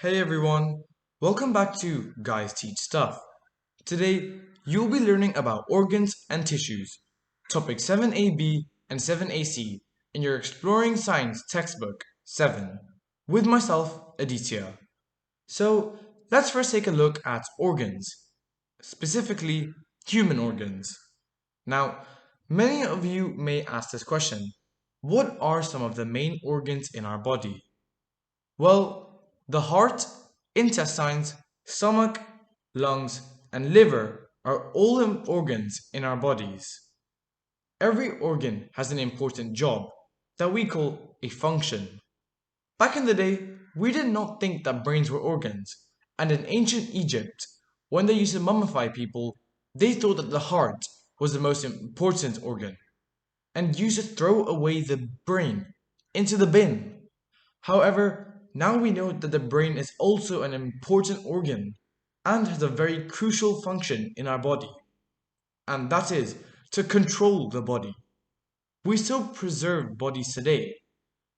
Hey everyone, welcome back to Guys Teach Stuff. Today, you'll be learning about organs and tissues, topic 7AB and 7AC in your Exploring Science textbook 7, with myself, Aditya. So, let's first take a look at organs, specifically human organs. Now, many of you may ask this question: what are some of the main organs in our body? Well, the heart, intestines, stomach, lungs, and liver are all organs in our bodies. Every organ has an important job that we call a function. Back in the day, we did not think that brains were organs, and in ancient Egypt, when they used to mummify people, they thought that the heart was the most important organ and used to throw away the brain into the bin. However, now we know that the brain is also an important organ and has a very crucial function in our body, and that is to control the body. We still preserve bodies today,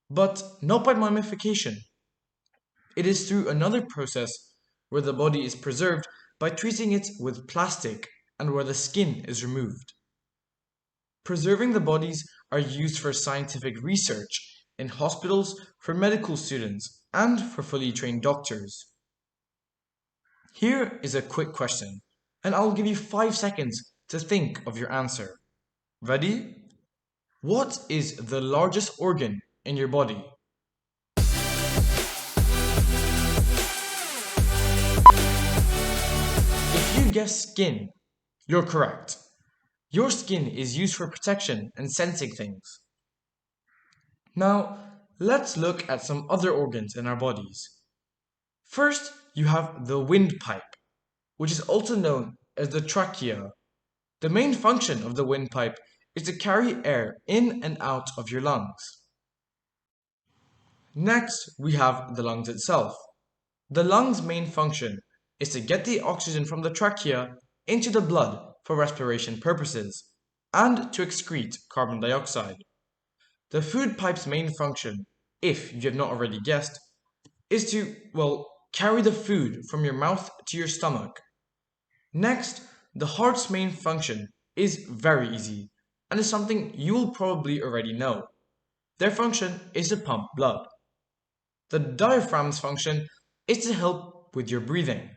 but not by mummification. It is through another process where the body is preserved by treating it with plastic and where the skin is removed. Preserving the bodies are used for scientific research in hospitals, for medical students, and for fully trained doctors. Here is a quick question, and I'll give you 5 seconds to think of your answer. Ready? What is the largest organ in your body? If you guess skin, you're correct. Your skin is used for protection and sensing things. Now, let's look at some other organs in our bodies. First, you have the windpipe, which is also known as the trachea. The main function of the windpipe is to carry air in and out of your lungs. Next, we have the lungs itself. The lungs' main function is to get the oxygen from the trachea into the blood for respiration purposes and to excrete carbon dioxide. The food pipe's main function, if you have not already guessed, is to, carry the food from your mouth to your stomach. Next, the heart's main function is very easy and is something you will probably already know. Their function is to pump blood. The diaphragm's function is to help with your breathing.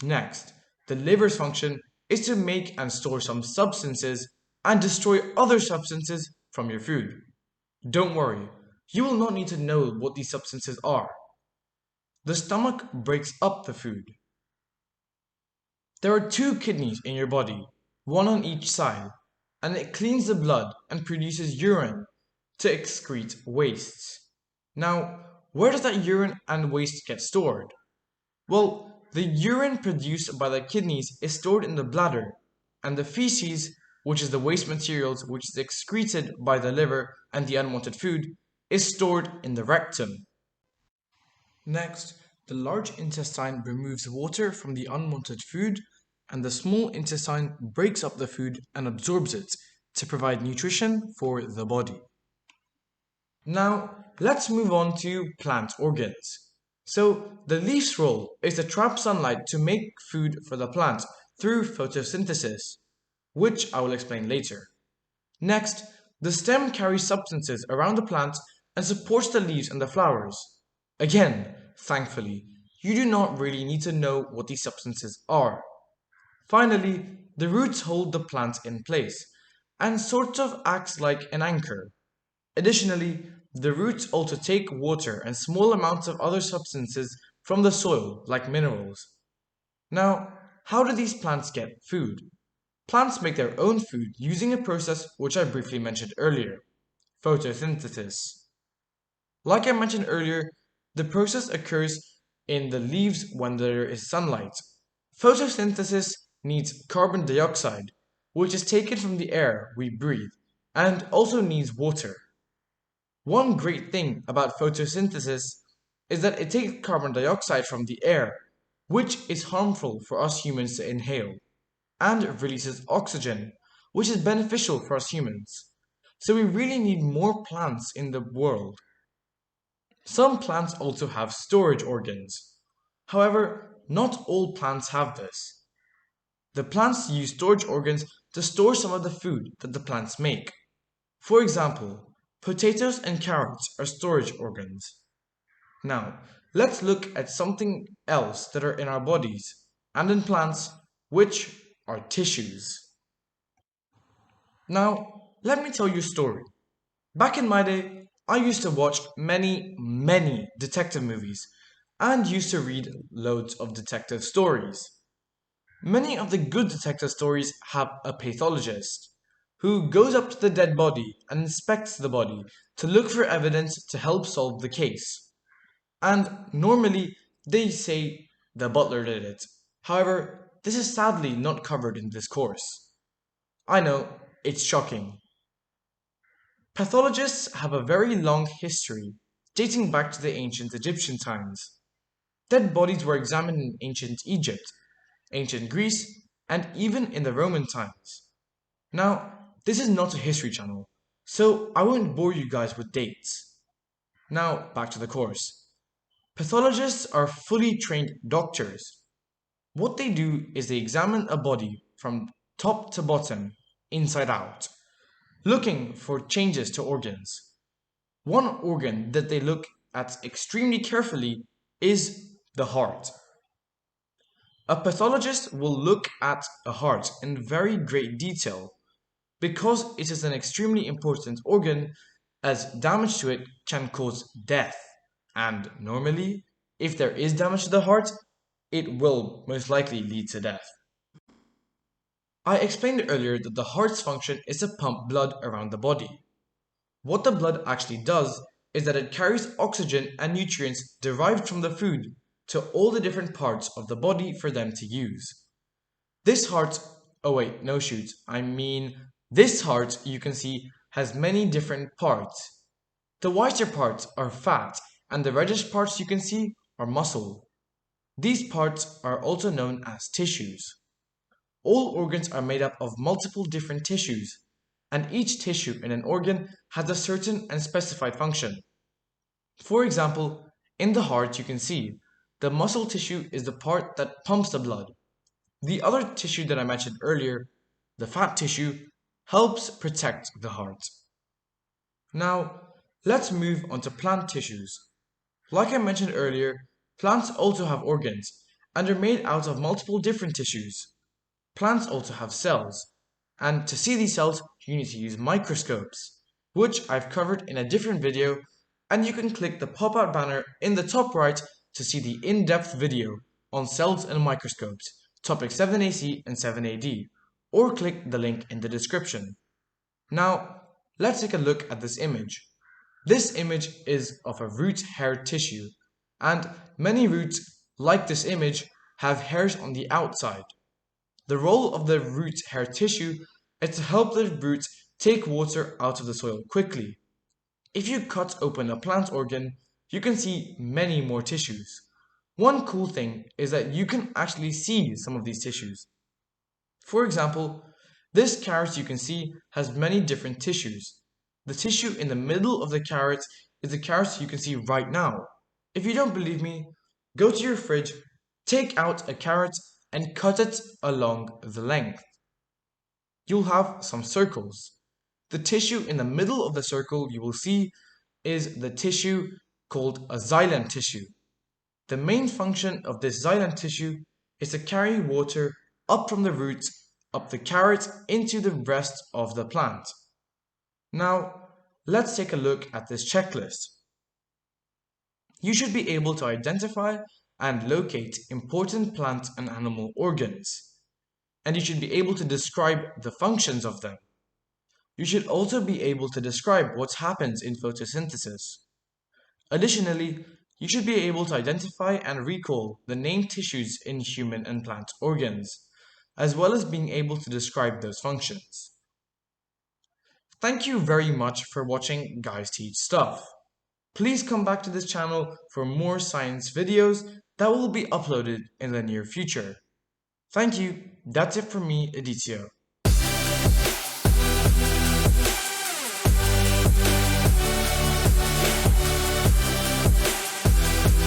Next, the liver's function is to make and store some substances and destroy other substances from your food. Don't worry, you will not need to know what these substances are. The stomach breaks up the food. There are 2 kidneys in your body, one on each side, and it cleans the blood and produces urine to excrete wastes. Now, where does that urine and waste get stored? Well, the urine produced by the kidneys is stored in the bladder, and the feces, which is the waste materials which is excreted by the liver and the unwanted food, is stored in the rectum. Next, the large intestine removes water from the unwanted food, and the small intestine breaks up the food and absorbs it to provide nutrition for the body. Now, let's move on to plant organs. So, the leaf's role is to trap sunlight to make food for the plant through photosynthesis, which I will explain later. Next, the stem carries substances around the plant and supports the leaves and the flowers. Again, thankfully, you do not really need to know what these substances are. Finally, the roots hold the plant in place and sort of acts like an anchor. Additionally, the roots also take water and small amounts of other substances from the soil, like minerals. Now, how do these plants get food? Plants make their own food using a process which I briefly mentioned earlier, photosynthesis. Like I mentioned earlier, the process occurs in the leaves when there is sunlight. Photosynthesis needs carbon dioxide, which is taken from the air we breathe, and also needs water. One great thing about photosynthesis is that it takes carbon dioxide from the air, which is harmful for us humans to inhale, and releases oxygen, which is beneficial for us humans. So we really need more plants in the world. Some plants also have storage organs. However, not all plants have this. The plants use storage organs to store some of the food that the plants make. For example, potatoes and carrots are storage organs. Now, let's look at something else that are in our bodies and in plants, which are tissues. Now, let me tell you a story. Back in my day, I used to watch many detective movies and used to read loads of detective stories. Many of the good detective stories have a pathologist who goes up to the dead body and inspects the body to look for evidence to help solve the case. And normally they say the butler did it. However, this is sadly not covered in this course. I know, it's shocking. Pathologists have a very long history, dating back to the ancient Egyptian times. Dead bodies were examined in ancient Egypt, ancient Greece, and even in the Roman times. Now, this is not a history channel, so I won't bore you guys with dates. Now, back to the course. Pathologists are fully trained doctors. What they do is they examine a body from top to bottom, inside out, looking for changes to organs. One organ that they look at extremely carefully is the heart. A pathologist will look at a heart in very great detail because it is an extremely important organ as damage to it can cause death. And normally, if there is damage to the heart, it will most likely lead to death. I explained earlier that the heart's function is to pump blood around the body. What the blood actually does is that it carries oxygen and nutrients derived from the food to all the different parts of the body for them to use. This heart, oh wait, no shoot, I mean, this heart you can see has many different parts. The whiter parts are fat and the reddish parts you can see are muscle. These parts are also known as tissues. All organs are made up of multiple different tissues, and each tissue in an organ has a certain and specified function. For example, in the heart you can see the muscle tissue is the part that pumps the blood. The other tissue that I mentioned earlier, the fat tissue, helps protect the heart. Now, let's move on to plant tissues. Like I mentioned earlier, plants also have organs and are made out of multiple different tissues. Plants also have cells, and to see these cells, you need to use microscopes, which I've covered in a different video, and you can click the pop-out banner in the top right to see the in-depth video on cells and microscopes, topic 7AC and 7AD, or click the link in the description. Now, let's take a look at this image. This image is of a root hair tissue, and many roots, like this image, have hairs on the outside. The role of the root hair tissue is to help the roots take water out of the soil quickly. If you cut open a plant organ, you can see many more tissues. One cool thing is that you can actually see some of these tissues. For example, this carrot you can see has many different tissues. The tissue in the middle of the carrot is the carrot you can see right now. If you don't believe me, go to your fridge, take out a carrot and cut it along the length. You'll have some circles. The tissue in the middle of the circle you will see is the tissue called a xylem tissue. The main function of this xylem tissue is to carry water up from the roots, up the carrot into the rest of the plant. Now, let's take a look at this checklist. You should be able to identify and locate important plant and animal organs, and you should be able to describe the functions of them. You should also be able to describe what happens in photosynthesis. Additionally, you should be able to identify and recall the named tissues in human and plant organs, as well as being able to describe those functions. Thank you very much for watching Guys Teach Stuff. Please come back to this channel for more science videos that will be uploaded in the near future. Thank you, that's it from me, Aditya.